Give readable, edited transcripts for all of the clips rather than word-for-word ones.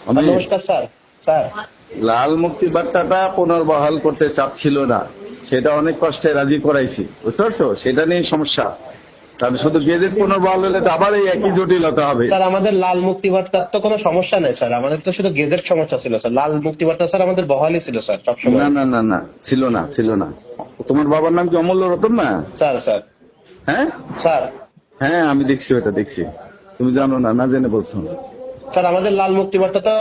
আমি নমস্কার sir. Sir লাল মুক্তি বার্তাটা পুনর্বহাল করতে চাচ্ছিল না, সেটা অনেক কষ্টে রাজি করাইছি, বুঝতে পারছো? সেটা নিয়ে সমস্যা। কারণ শুধু গেজেট পুনর্বহাল হলে তো আবার এই একই জটিলতা হবে। স্যার আমাদের লাল মুক্তি বার্তার তো কোনো সমস্যা নেই স্যার, আমাদের তো শুধু গেজেট সমস্যা ছিল স্যার। লাল মুক্তি বার্তা স্যার আমাদের বহালই ছিল স্যার না সবসময়। না না না, ছিল না, ছিল না। তোমার বাবার নাম কি অমূল্য রতন না? স্যার স্যার হ্যাঁ স্যার হ্যাঁ, আমি দেখছি, ওটা দেখছি। তুমি জানো না, না জেনে বলছো? স্যার আমাদের লাল মুক্তি বার্তা তো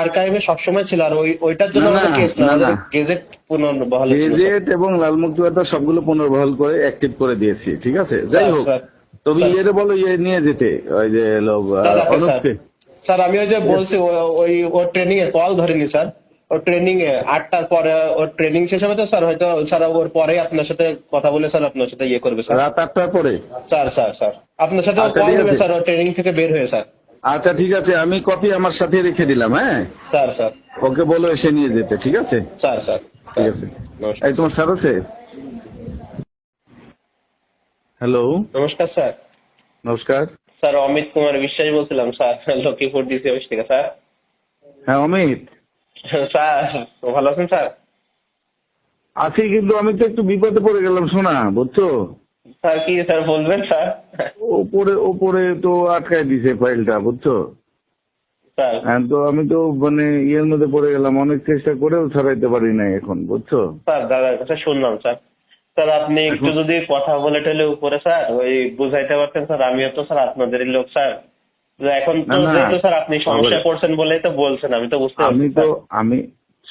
আর্কাইভে সবসময় ছিল, আর ওইটার জন্য না না আমাদের কেস না, না আমাদের না, গেজেট পুনর্বহাল ছিল স্যার। গেজেট এবং লাল মুক্তি বার্তা সবগুলো পুনর্বহাল করে অ্যাক্টিভ করে দিয়েছি, ঠিক আছে? যাই স্যার হোক, স্যার তুমি স্যার ইয়ে বলো, ইয়ে নিয়ে যেতে, ওই যে লোক স্যার স্যার অনুপকে। স্যার আমি ওই যে বলছি ওই ওর ট্রেনিং এ কল ধরিনি স্যার। ওর ট্রেনিং এ 8টার পরে ওর ট্রেনিং শেষ হবে তো স্যার, হয়তো স্যার ওর পরে আপনার সাথে কথা বলে স্যার আপনার সাথে ইয়ে করবে স্যার। রাত 8টার পরে? স্যার স্যার স্যার আপনার সাথে আচ্ছা, কল ঠিক দেবে আছে। স্যার, ওর ট্রেনিং থেকে বের হয়ে স্যার। আচ্ছা, ঠিক আছে, আমি কপি আমার সাথে রেখে দিলাম। হ্যাঁ, স্যার স্যার ওকে বলো এসে নিয়ে যেতে, ঠিক আছে? স্যার স্যার ঠিক স্যার আছে। নমস্কার। এই তোমার স্যার আছে? হ্যালো, নমস্কার স্যার। নমস্কার। স্যার অমিত কুমার বিশ্বাস বলছিলাম স্যার, লক্ষ্মীপুর ডিসি অফিস থেকে স্যার। হ্যাঁ অমিত, স্যার ভালো আছেন স্যার? আছি, কিন্তু আমি তো একটু বিপদে পড়ে গেলাম, শোনা, বুঝছো? স্যার কি স্যার বলবেন স্যার? ওপরে ওপরে তো আটকায় দিছে ফাইলটা, বুঝছো? স্যার হ্যাঁ, তো আমি তো মানে ইয়ের মধ্যে পড়ে গেলাম, অনেক চেষ্টা করেও ছাড়াইতে পারি নাই এখন, বুঝছো? স্যার দাদার কাছে শুনলাম স্যার। স্যার আপনি একটু এখন যদি কথা বলে টলে উপরে স্যার ওই বুঝাইতে পারতেন স্যার, আমিও তো স্যার আপনাদেরই লোক স্যার। তো এখন না তো না, যেহেতু স্যার আপনি সমস্যায় বাবারে, পড়ছেন বলেই তো বলছেন, আমি তো বুঝতে আমি পারছি তো স্যার। আমি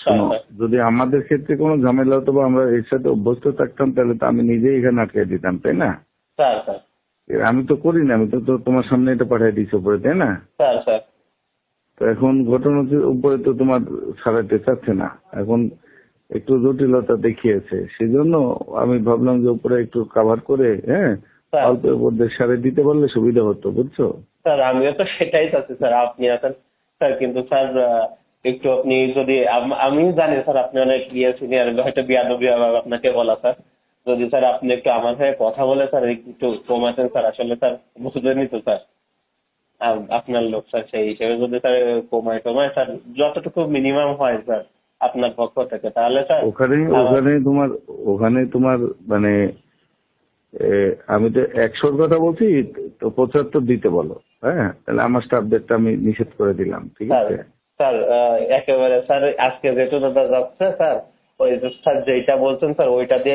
স্যার শোনো, স্যার যদি আমাদের ক্ষেত্রে কোনো ঝামেলা হতো বা আমরা এর সাথে অভ্যস্ত থাকতাম, তাহলে তো আমি নিজেই এখানে আটকে দিতাম, তাই না? স্যার স্যার আমি তো করি না, আমি তো তো তোমার সামনে এটা পাঠিয়ে দিচ্ছি উপরে, তাই না? স্যার স্যার তো এখন ঘটনার উপরে তো তোমার ছাড়াইতে চাচ্ছে না, এখন একটু জটিলতা দেখিয়েছে, সেজন্য আমি ভাবলাম যে উপরে একটু কাভার করে, হ্যাঁ, স্যার অল্প উপর সারে দিতে পারলে সুবিধা হতো, বুঝছো? স্যার আমিও তো সেটাই চাচ্ছি স্যার, আপনি আছেন স্যার, কিন্তু স্যার একটু আপনি যদি আমি জানি স্যার আপনি অনেক ইয়ে সিনিয়র, হয়তো বিয়াদবি হবে আপনাকে বলা স্যার। যদি স্যার আপনি একটু আমার হয়ে কথা বলে স্যার একটু কমাতেন স্যার, আসলে স্যার বুঝলেনই তো স্যার আপনার লোক স্যার, সেই হিসেবে যদি স্যার কমায় টমায় স্যার যতটুকু মিনিমাম হয় স্যার আপনার পক্ষ থেকে, তাহলে স্যার ওখানে আমার। ওখানে তোমার মানে আমি তো 100-র কথা বলছি, তো 75 দিতে বলো। হ্যাঁ, তাহলে আমার স্টাফদেরটা আমি নিষেধ করে দিলাম, ঠিক স্যার আছে? স্যার একেবারে স্যার আজকে যেহেতু দাদা যাচ্ছে স্যার, ওই যে স্যার যেইটা বলছেন স্যার ওইটা দিয়ে